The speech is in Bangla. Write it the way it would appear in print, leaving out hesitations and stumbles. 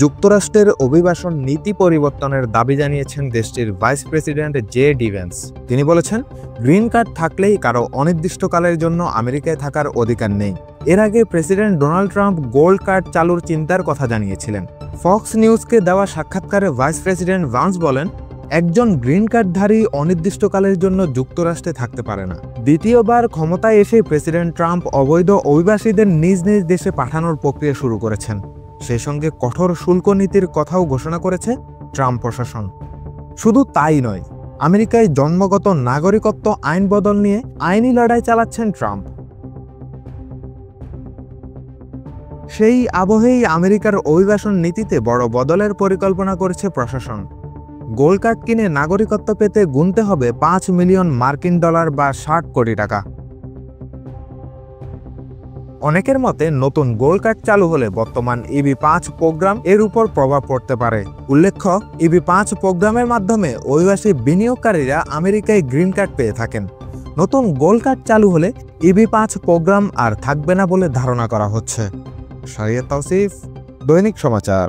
যুক্তরাষ্ট্রের অভিবাসন নীতি পরিবর্তনের দাবি জানিয়েছেন দেশটির ভাইস প্রেসিডেন্ট জে.ডি. ভ্যান্স। তিনি বলেছেন, গ্রিন কার্ড থাকলেই কারো অনির্দিষ্টকালের জন্য আমেরিকায় থাকার অধিকার নেই। এর আগে president Donald Trump gold card চালুর চিন্তার কথা জানিয়েছিলেন। ফক্স নিউজকে দেওয়া সাক্ষাৎকারে ভাইস প্রেসিডেন্ট ভ্যান্স বলেন, একজন গ্রিন কার্ডধারী অনির্দিষ্টকালের জন্য যুক্তরাষ্ট্রে থাকতে পারে না। দ্বিতীয়বার ক্ষমতায় এসে প্রেসিডেন্ট ট্রাম্প অবৈধ অভিবাসীদের নিজ নিজ দেশে পাঠানোর প্রক্রিয়া শুরু করেছেন। সেই সঙ্গে কঠোর শুল্ক নীতির কথাও ঘোষণা করেছে ট্রাম্প প্রশাসন। শুধু তাই নয়, আমেরিকায় জন্মগত নাগরিকত্ব আইন বদল নিয়ে আইনি লড়াই চালাচ্ছেন ট্রাম্প। সেই আবহেই আমেরিকার অভিবাসন নীতিতে বড় বদলের পরিকল্পনা করেছে প্রশাসন। গোল্ড কার্ড কিনে নাগরিকত্ব পেতে গুনতে হবে $5 মিলিয়ন বা 60 কোটি টাকা। অনেকের মতে নতুন গোল্ড কার্ড চালু হলে বর্তমান EB-5 প্রোগ্রাম এর উপর প্রভাব পড়তে পারে। উল্লেখ্য, EB-5 প্রোগ্রামের মাধ্যমে অভিবাসী বিনিয়োগকারীরা আমেরিকায় গ্রিন কার্ড পেয়ে থাকেন। নতুন গোল্ড কার্ড চালু হলে EB-5 প্রোগ্রাম আর থাকবে না বলে ধারণা করা হচ্ছে। শাহরিয়ার তাওসিফ, দৈনিক সমাচার।